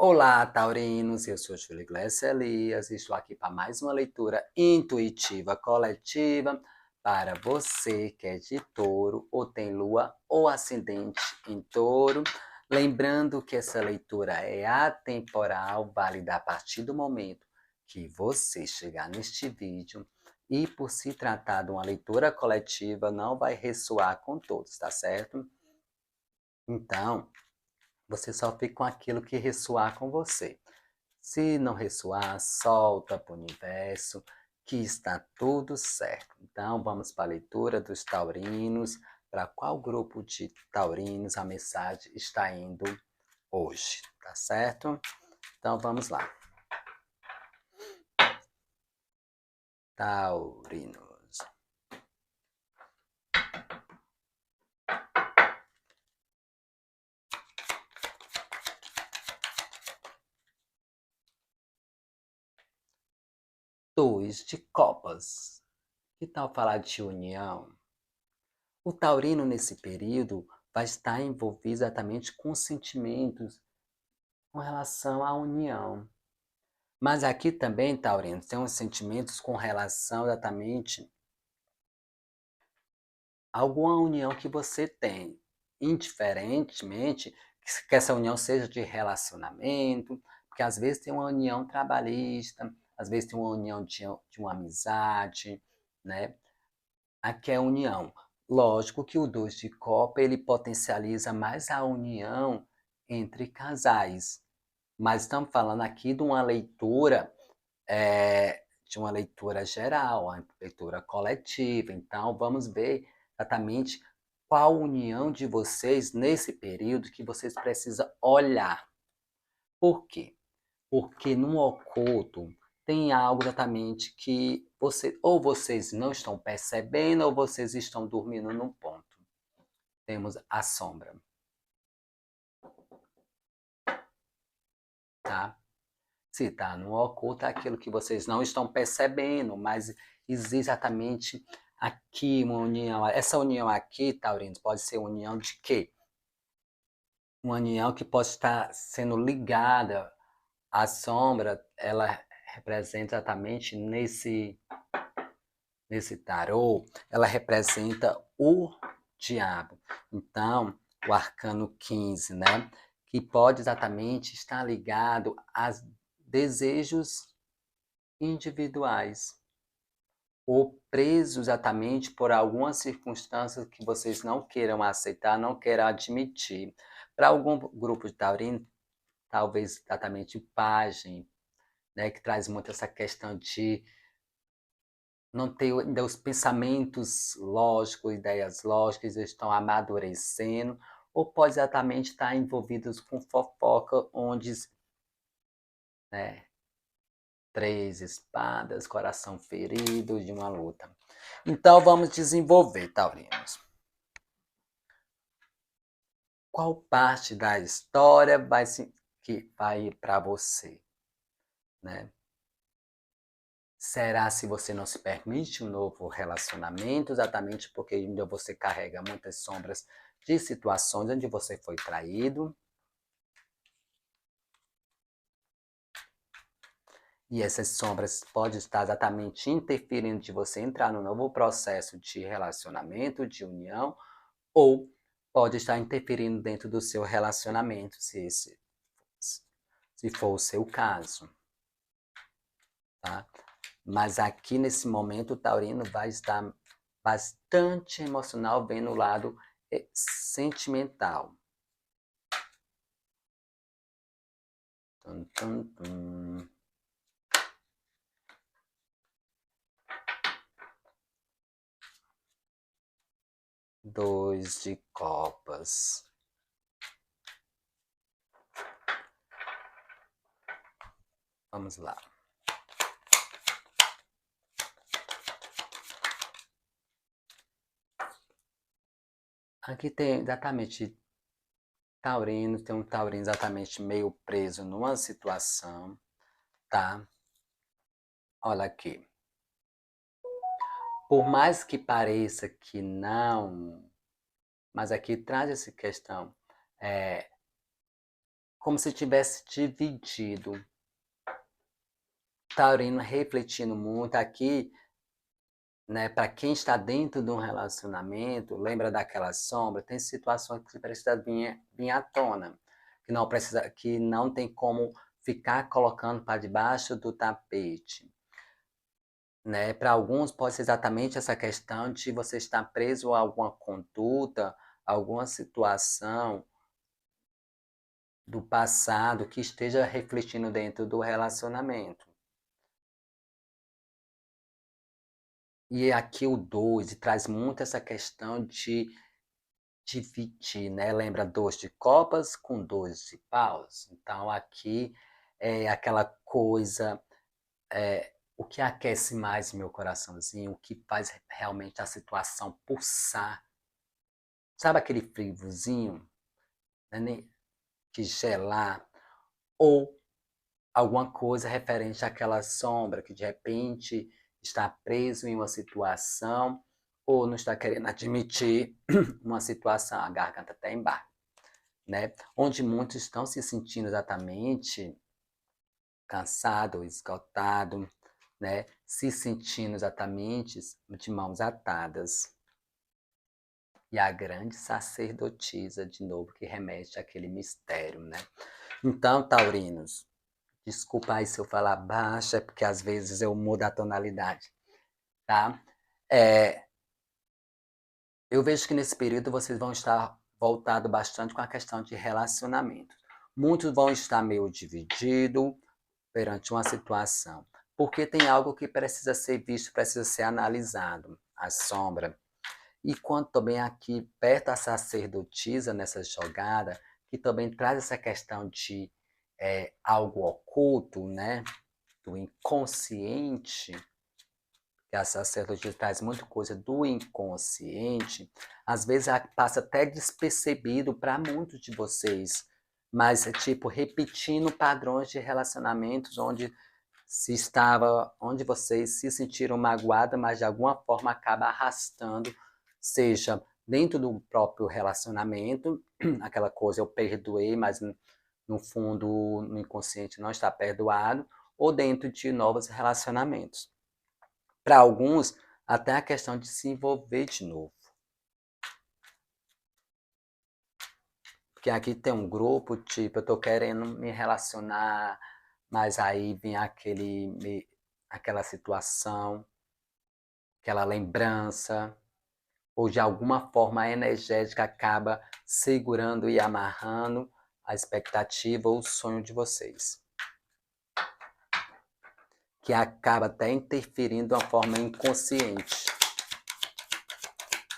Olá, taurinos, eu sou Júlio Iglesias Elias e estou aqui para mais uma leitura intuitiva coletiva para você que é de touro ou tem lua ou ascendente em touro. Lembrando que essa leitura é atemporal, válida a partir do momento que você chegar neste vídeo e por se tratar de uma leitura coletiva não vai ressoar com todos, tá certo? Então, você só fica com aquilo que ressoar com você. Se não ressoar, solta para o universo, que está tudo certo. Então, vamos para a leitura dos taurinos. Para qual grupo de taurinos a mensagem está indo hoje, tá certo? Então, vamos lá. Taurinos. Dois de copas. Que tal falar de união? O taurino, nesse período, vai estar envolvido exatamente com sentimentos com relação à união. Mas aqui também, taurino, tem uns sentimentos com relação exatamente a alguma união que você tem, indiferentemente que essa união seja de relacionamento, porque às vezes tem uma união trabalhista, às vezes tem uma união de uma amizade, né? Aqui é união. Lógico que o 2 de copa, ele potencializa mais a união entre casais, mas estamos falando aqui de uma leitura geral, uma leitura coletiva. Então, vamos ver exatamente qual união de vocês nesse período que vocês precisam olhar. Por quê? Porque no oculto tem algo exatamente que ou vocês não estão percebendo ou vocês estão dormindo num ponto. Temos a sombra, tá? Se está no oculto, é aquilo que vocês não estão percebendo, mas existe exatamente aqui uma união. Essa união aqui, taurinos, pode ser união de quê? Uma união que pode estar sendo ligada à sombra, ela representa exatamente nesse tarô, ela representa o diabo. Então, o arcano 15, né? Que pode exatamente estar ligado a desejos individuais ou preso exatamente por algumas circunstâncias que vocês não queiram aceitar, não queiram admitir. Para algum grupo de taurino, talvez exatamente pajem, né, que traz muito essa questão de não ter ainda os pensamentos lógicos, ideias lógicas, estão amadurecendo, ou pode exatamente estar envolvidos com fofoca, onde, né, 3 espadas, coração ferido de uma luta. Então vamos desenvolver, taurinos. Qual parte da história que vai para você, né? Será se você não se permite um novo relacionamento, exatamente porque ainda você carrega muitas sombras de situações onde você foi traído? E essas sombras podem estar exatamente interferindo de você entrar no novo processo de relacionamento, de união, ou pode estar interferindo dentro do seu relacionamento, se for o seu caso, tá? Mas aqui nesse momento o taurino vai estar bastante emocional, vendo o lado sentimental. Tum, tum, tum. Dois de copas. Vamos lá. Aqui tem exatamente taurino, tem um taurino exatamente meio preso numa situação, tá? Olha aqui. Por mais que pareça que não, mas aqui traz essa questão. como se tivesse dividido. Taurino refletindo muito aqui, né? Para quem está dentro de um relacionamento, lembra daquela sombra, tem situações que precisa vir à tona, que não tem como ficar colocando para debaixo do tapete. Né? Para alguns pode ser exatamente essa questão de você estar preso a alguma conduta, alguma situação do passado que esteja refletindo dentro do relacionamento. E aqui o 2 traz muito essa questão de dividir, né? Lembra 2 de copas com 2 de paus. Então aqui é aquela coisa, o que aquece mais meu coraçãozinho, o que faz realmente a situação pulsar. Sabe aquele friozinho, né? Que gelar, ou alguma coisa referente àquela sombra que de repente está preso em uma situação ou não está querendo admitir uma situação, a garganta até embaixo, né? Onde muitos estão se sentindo exatamente cansado, esgotado, né? Se sentindo exatamente de mãos atadas. E a grande sacerdotisa, de novo, que remete àquele mistério, né? Então, taurinos, desculpa aí se eu falar baixo, é porque às vezes eu mudo a tonalidade, tá? Eu vejo que nesse período vocês vão estar voltados bastante com a questão de relacionamento. Muitos vão estar meio divididos perante uma situação, porque tem algo que precisa ser visto, precisa ser analisado, a sombra. E quando também aqui perto da sacerdotisa nessa jogada, que também traz essa questão de algo oculto, né? Do inconsciente, que a sacerdotisa traz muita coisa do inconsciente, às vezes passa até despercebido para muitos de vocês, mas é tipo repetindo padrões de relacionamentos onde vocês se sentiram magoadas, mas de alguma forma acaba arrastando, seja dentro do próprio relacionamento, aquela coisa eu perdoei, mas no fundo, no inconsciente não está perdoado, ou dentro de novos relacionamentos. Para alguns, até a questão de se envolver de novo. Porque aqui tem um grupo, tipo, eu estou querendo me relacionar, mas aí vem aquela situação, aquela lembrança, ou de alguma forma energética acaba segurando e amarrando a expectativa ou o sonho de vocês. Que acaba até interferindo de uma forma inconsciente.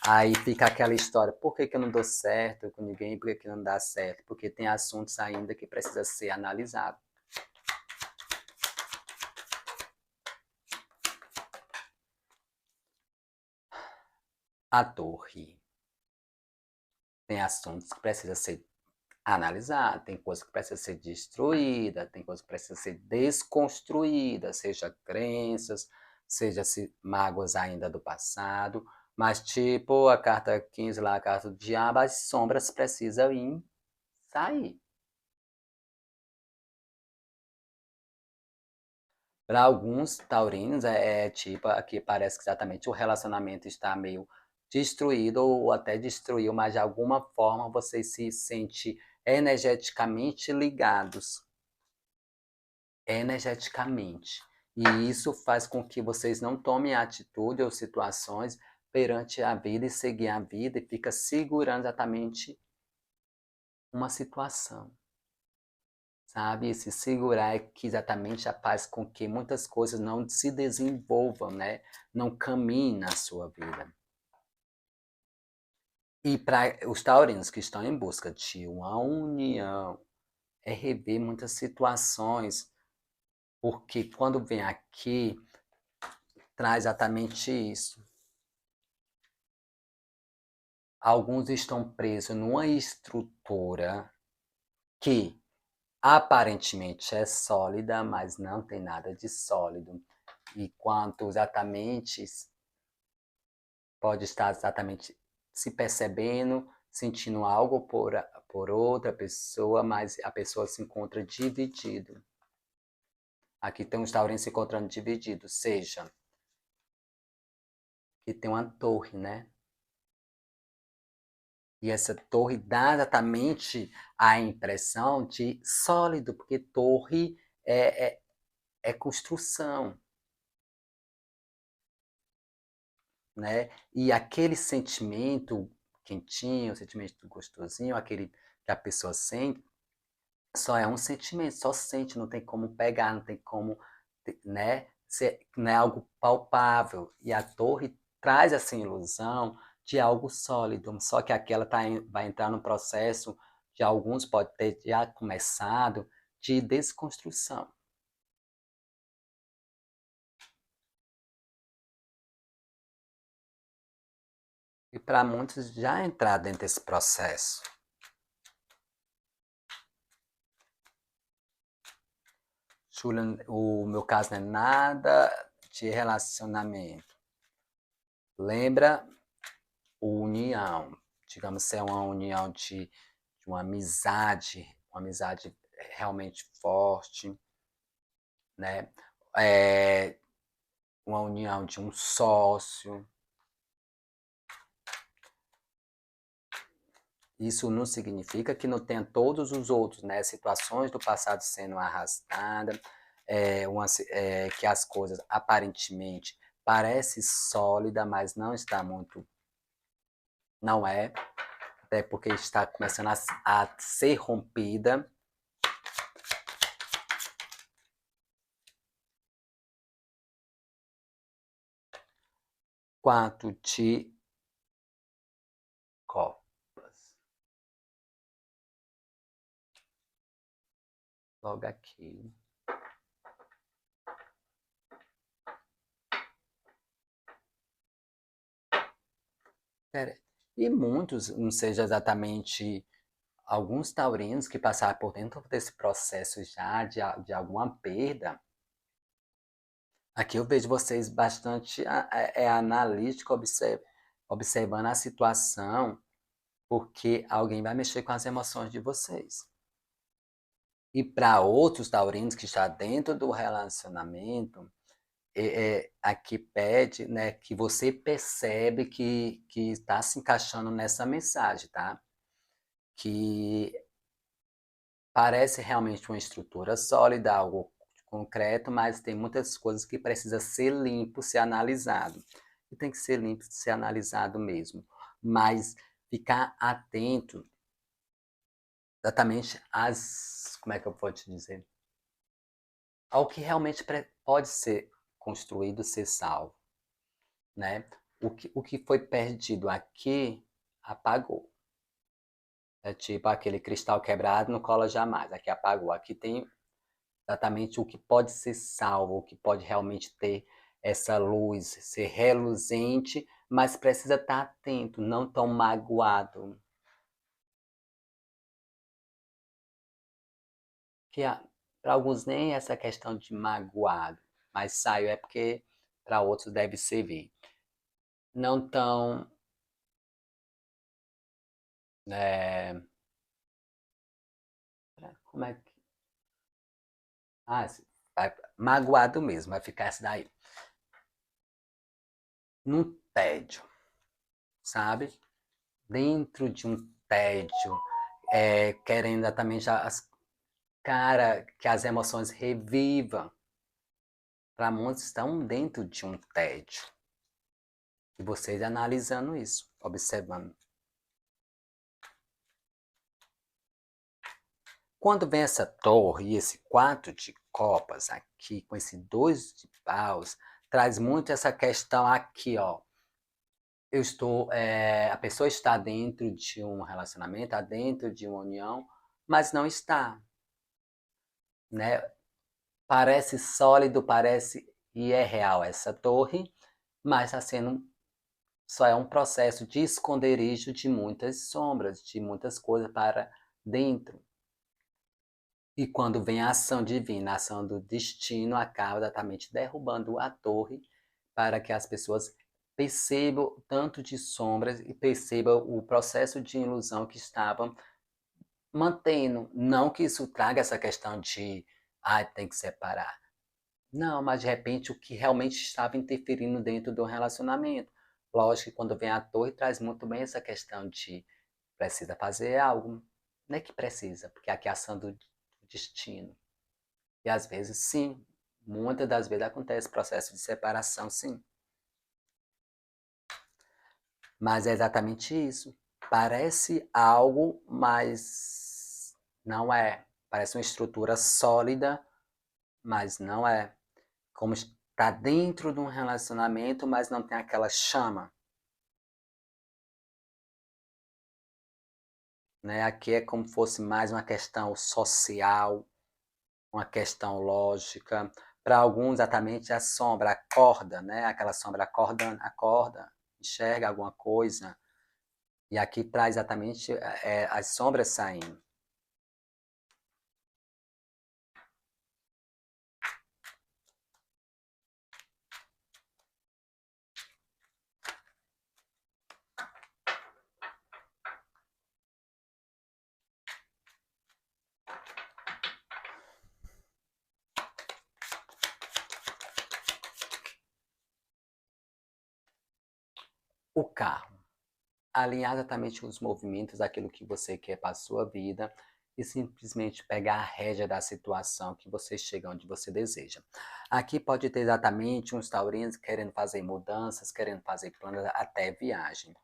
Aí fica aquela história, por que eu não dou certo com ninguém, por que não dá certo? Porque tem assuntos ainda que precisa ser analisado. A torre. Tem assuntos que precisam ser analisados, tem coisa que precisa ser destruída, tem coisa que precisa ser desconstruída, seja crenças, seja mágoas ainda do passado, mas tipo a carta 15 lá, a carta do diabo, as sombras precisam ir sair. Para alguns taurinos tipo aqui parece que exatamente o relacionamento está meio destruído ou até destruiu, mas de alguma forma vocês se sentem energeticamente ligados. Energeticamente. E isso faz com que vocês não tomem atitude ou situações perante a vida e seguir a vida e fica segurando exatamente uma situação. Sabe? Esse segurar é que exatamente faz com que muitas coisas não se desenvolvam, né? Não caminhem na sua vida. E para os taurinos que estão em busca de uma união, é rever muitas situações, porque quando vem aqui, traz exatamente isso. Alguns estão presos numa estrutura que aparentemente é sólida, mas não tem nada de sólido. E quanto exatamente pode estar exatamente se percebendo, sentindo algo por outra pessoa, mas a pessoa se encontra dividido. Aqui tem os taurinos se encontrando divididos, seja, que tem uma torre, né? E essa torre dá exatamente a impressão de sólido, porque torre é construção, né? E aquele sentimento quentinho, o sentimento gostosinho, aquele que a pessoa sente, só é um sentimento, só sente, não tem como pegar, não tem como, né? Não é algo palpável. E a torre traz essa ilusão de algo sólido, só que aquela vai entrar no processo de alguns pode ter já começado de desconstrução. E para muitos já entrar dentro desse processo. Julian, o meu caso não é nada de relacionamento. Lembra união, digamos, ser uma união de uma amizade realmente forte, né? Uma união de um sócio. Isso não significa que não tenha todos os outros, né? Situações do passado sendo arrastadas, que as coisas aparentemente parecem sólidas, mas não está muito, não é, até porque está começando a ser rompida. Quanto de copas. Logo aqui. E muitos, não seja exatamente alguns taurinos que passaram por dentro desse processo já de alguma perda. Aqui eu vejo vocês bastante analítico, observando a situação, porque alguém vai mexer com as emoções de vocês. E para outros taurinos que estão dentro do relacionamento, aqui pede, né, que você percebe que está se encaixando nessa mensagem, tá? Que parece realmente uma estrutura sólida, algo concreto, mas tem muitas coisas que precisa ser limpo, ser analisado. E tem que ser limpo, ser analisado mesmo. Mas ficar atento exatamente como é que eu vou te dizer? Ao que realmente pode ser construído, ser salvo, né? O que foi perdido aqui, apagou. É tipo aquele cristal quebrado não cola jamais. Aqui apagou. Aqui tem exatamente o que pode ser salvo, o que pode realmente ter essa luz, ser reluzente, mas precisa estar atento, não tão magoado. Que para alguns nem essa questão de magoado, mas saiu é porque para outros deve servir. Não tão é, como é que magoado mesmo, vai ficar esse daí. Num tédio, sabe? Dentro de um tédio, querendo exatamente que as emoções revivam. Para muitos estão dentro de um tédio. E vocês analisando isso, observando. Quando vem essa torre e esse 4 de copas aqui, com esse 2 de paus, traz muito essa questão aqui, ó. A pessoa está dentro de um relacionamento, está dentro de uma união, mas não está, né? Parece sólido, parece e é real essa torre, mas está sendo só é um processo de esconderijo de muitas sombras, de muitas coisas para dentro. E quando vem a ação divina, a ação do destino, acaba exatamente derrubando a torre para que as pessoas perceba o tanto de sombras e perceba o processo de ilusão que estava mantendo. Não que isso traga essa questão de, tem que separar. Não, mas de repente o que realmente estava interferindo dentro do relacionamento. Lógico que quando vem a torre traz muito bem essa questão de precisa fazer algo. Não é que precisa, porque aqui é a ação do destino. E às vezes sim, muitas das vezes acontece processo de separação, sim. Mas é exatamente isso. Parece algo, mas não é. Parece uma estrutura sólida, mas não é. Como está dentro de um relacionamento, mas não tem aquela chama. Né? Aqui é como se fosse mais uma questão social, uma questão lógica. Para alguns, exatamente a sombra, acorda, né? Aquela sombra acorda, enxerga alguma coisa. E aqui traz exatamente as sombras saindo. O carro. Alinhar exatamente os movimentos daquilo que você quer para a sua vida e simplesmente pegar a rédea da situação que você chega onde você deseja. Aqui pode ter exatamente uns taurinos querendo fazer mudanças, querendo fazer planos, até viagem.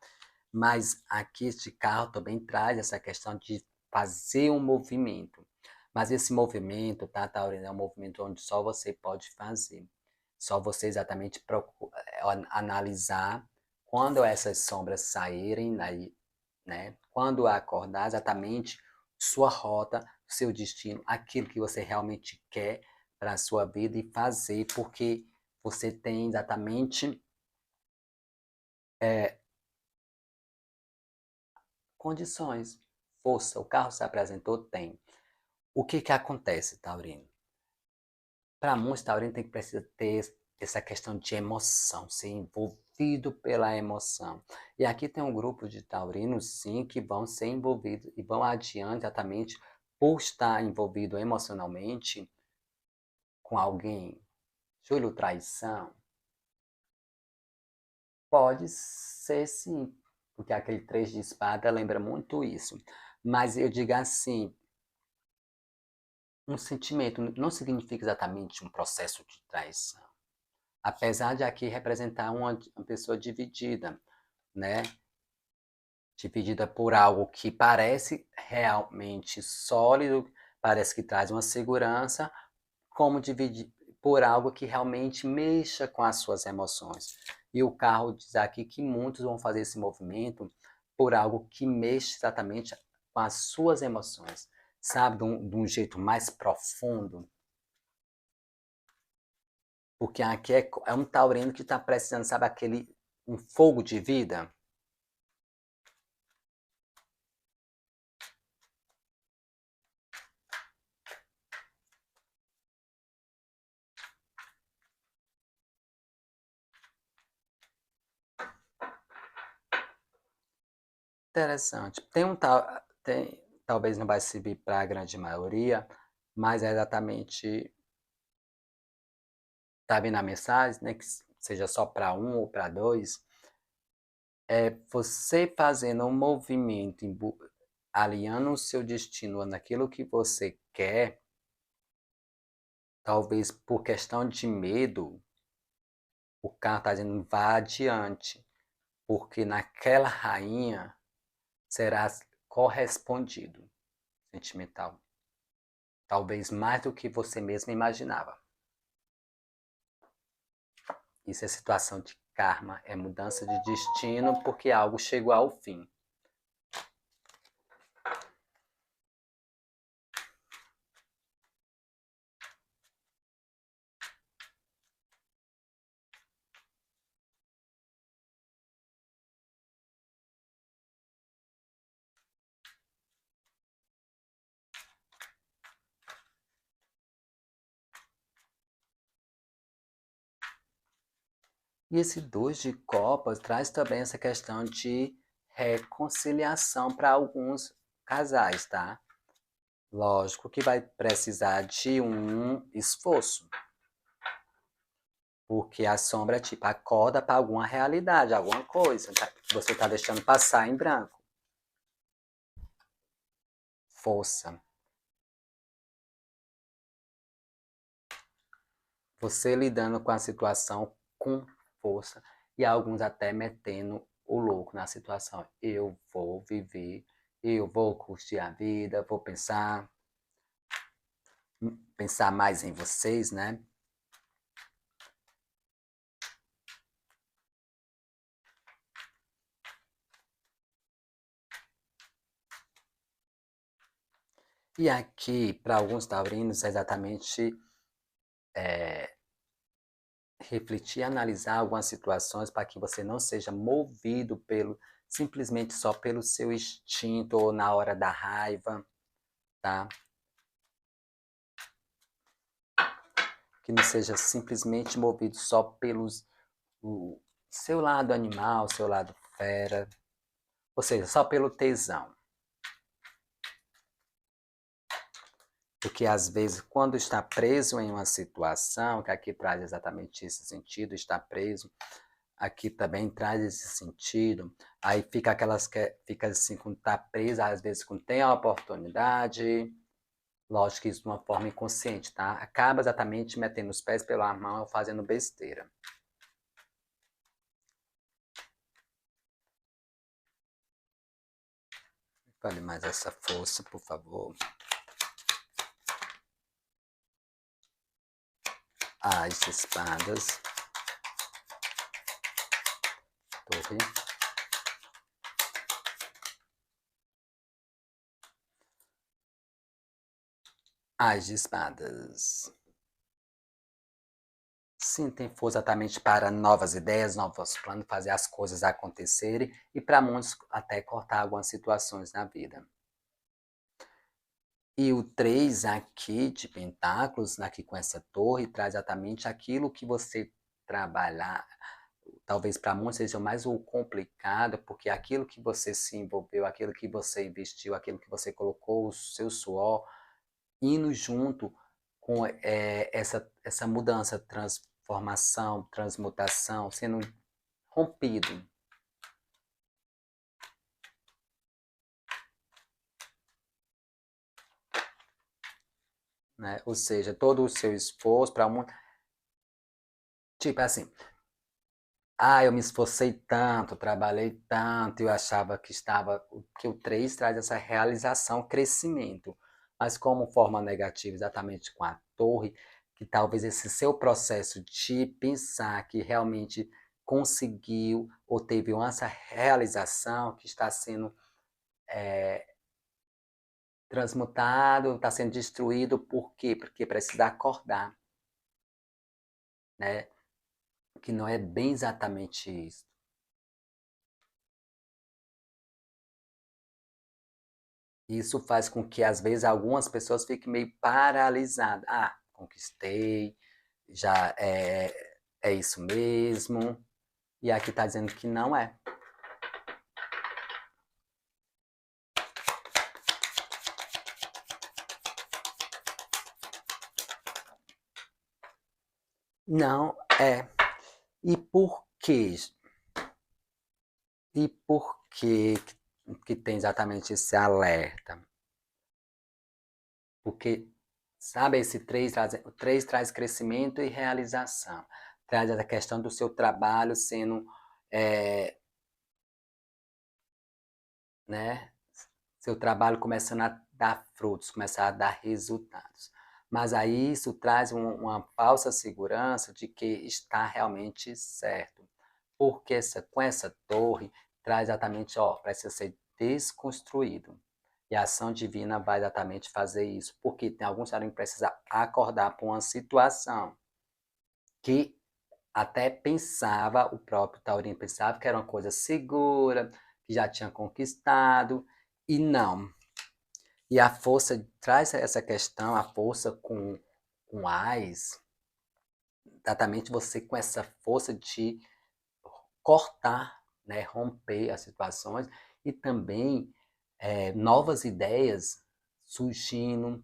Mas aqui este carro também traz essa questão de fazer um movimento. Mas esse movimento, tá, Taurino, é um movimento onde só você pode fazer. Só você exatamente analisar quando essas sombras saírem, né? Quando acordar exatamente sua rota, seu destino, aquilo que você realmente quer para a sua vida e fazer, porque você tem exatamente condições, força. O carro se apresentou, tem. O que que acontece, Taurino? Para muitos, Taurino tem que precisar ter essa questão de emoção, ser envolvido pela emoção. E aqui tem um grupo de taurinos, sim, que vão ser envolvidos e vão adiante exatamente por estar envolvido emocionalmente com alguém. Júlio, traição? Pode ser sim, porque aquele três de espada lembra muito isso. Mas eu digo assim, um sentimento não significa exatamente um processo de traição. Apesar de aqui representar uma pessoa dividida, né? Dividida por algo que parece realmente sólido, parece que traz uma segurança, como dividir por algo que realmente mexa com as suas emoções. E o carro diz aqui que muitos vão fazer esse movimento por algo que mexe exatamente com as suas emoções, sabe? De um jeito mais profundo. Porque aqui é um taurino que está precisando, sabe, um fogo de vida. Interessante. Talvez não vai servir para a grande maioria, mas é exatamente, tá vendo a mensagem, né, que seja só para um ou para dois, é você fazendo um movimento, alinhando o seu destino naquilo que você quer, talvez por questão de medo, o carro está dizendo vá adiante, porque naquela rainha será correspondido sentimental. Talvez mais do que você mesmo imaginava. Isso é situação de karma, é mudança de destino porque algo chegou ao fim. E esse 2 de copas traz também essa questão de reconciliação para alguns casais, tá? Lógico que vai precisar de um esforço, porque a sombra, tipo, acorda para alguma realidade, alguma coisa, tá? Que você está deixando passar em branco. Força. Você lidando com a situação com força e alguns até metendo o louco na situação. Eu vou viver, eu vou curtir a vida, vou pensar mais em vocês, né? E aqui, para alguns taurinos, é exatamente refletir, analisar algumas situações para que você não seja movido pelo simplesmente só pelo seu instinto ou na hora da raiva, tá? Que não seja simplesmente movido só pelos o seu lado animal, seu lado fera, ou seja, só pelo tesão. Porque às vezes, quando está preso em uma situação, que aqui traz exatamente esse sentido, está preso, aqui também traz esse sentido, aí fica aquelas que fica assim, quando está preso, às vezes quando tem a oportunidade, lógico que isso de uma forma inconsciente, tá? Acaba exatamente metendo os pés pela mão, fazendo besteira. Fale mais essa força, por favor. As de espadas. Torre. As de espadas. Sim, tem força exatamente para novas ideias, novos planos, fazer as coisas acontecerem e para muitos até cortar algumas situações na vida. E o 3 aqui de pentáculos, aqui com essa torre, traz exatamente aquilo que você trabalhar. Talvez para muitos seja mais o complicado, porque aquilo que você se envolveu, aquilo que você investiu, aquilo que você colocou o seu suor, indo junto com essa mudança, transformação, transmutação, sendo rompido. Né? Ou seja, todo o seu esforço para um. Tipo assim, eu me esforcei tanto, trabalhei tanto, eu achava que estava. Que o 3 traz essa realização, crescimento. Mas como forma negativa, exatamente com a torre, que talvez esse seu processo de pensar que realmente conseguiu ou teve essa realização que está sendo transmutado, está sendo destruído, por quê? Porque precisa acordar, né? Que não é bem exatamente isso. Isso faz com que, às vezes, algumas pessoas fiquem meio paralisadas. Conquistei, já é isso mesmo. E aqui está dizendo que não é. Não é. E por quê? E por que tem exatamente esse alerta? Porque, sabe, esse 3 o 3 traz crescimento e realização. Traz a questão do seu trabalho sendo, né? Seu trabalho começando a dar frutos, começar a dar resultados. Mas aí isso traz uma falsa segurança de que está realmente certo. Porque com essa torre traz exatamente, precisa ser desconstruído. E a ação divina vai exatamente fazer isso. Porque tem alguns que precisam acordar para uma situação que até pensava, o próprio Taurino pensava que era uma coisa segura, que já tinha conquistado, e não. E a força traz essa questão, a força com Ás, exatamente você com essa força de cortar, né, romper as situações e também novas ideias surgindo,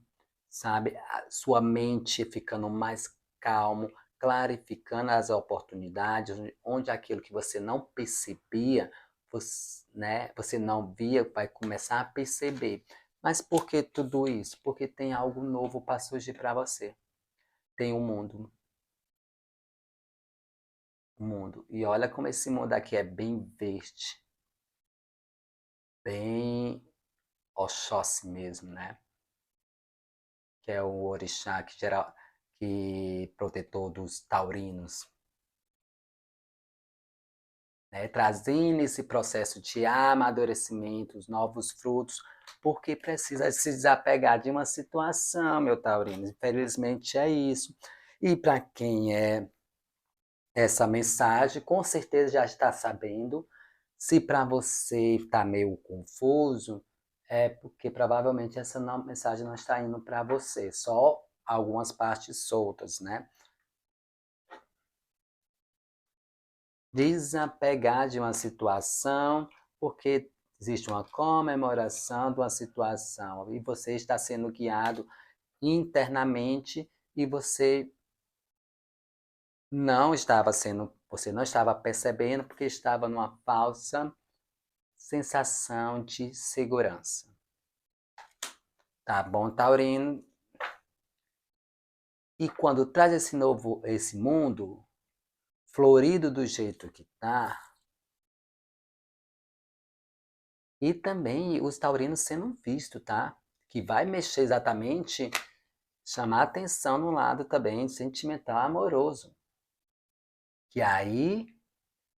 sabe? A sua mente ficando mais calmo, clarificando as oportunidades, onde aquilo que você não percebia, você, né, você não via, vai começar a perceber. Mas por que tudo isso? Porque tem algo novo para surgir para você. Tem um mundo. Um mundo. E olha como esse mundo aqui é bem verde, bem Oxóssi mesmo, né? Que é o orixá que protetor dos taurinos, né? Trazendo esse processo de amadurecimento, os novos frutos, porque precisa se desapegar de uma situação, meu taurino. Infelizmente é isso. E para quem é essa mensagem, com certeza já está sabendo. Se para você está meio confuso, é porque provavelmente essa mensagem não está indo para você, só algumas partes soltas, né? Desapegar de uma situação, porque existe uma comemoração de uma situação e você está sendo guiado internamente e você não estava percebendo porque estava numa falsa sensação de segurança. Tá bom, Taurino? E quando traz esse mundo florido do jeito que tá, e também os taurinos sendo visto, tá? Que vai mexer exatamente, chamar atenção no lado também sentimental amoroso. Que aí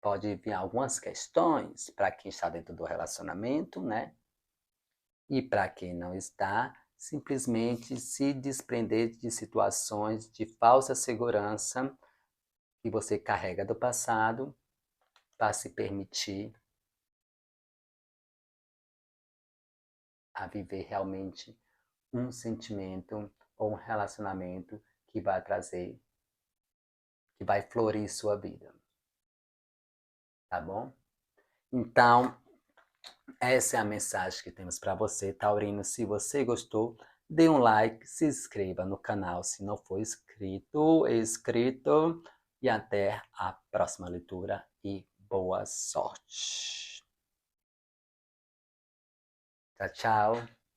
pode vir algumas questões para quem está dentro do relacionamento, né? E para quem não está, simplesmente se desprender de situações de falsa segurança que você carrega do passado para se permitir a viver realmente um sentimento ou um relacionamento que vai trazer, que vai florir sua vida, tá bom? Então, essa é a mensagem que temos para você, Taurino. Se você gostou, dê um like, se inscreva no canal se não for inscrito, e até a próxima leitura e boa sorte. Tchau, tchau.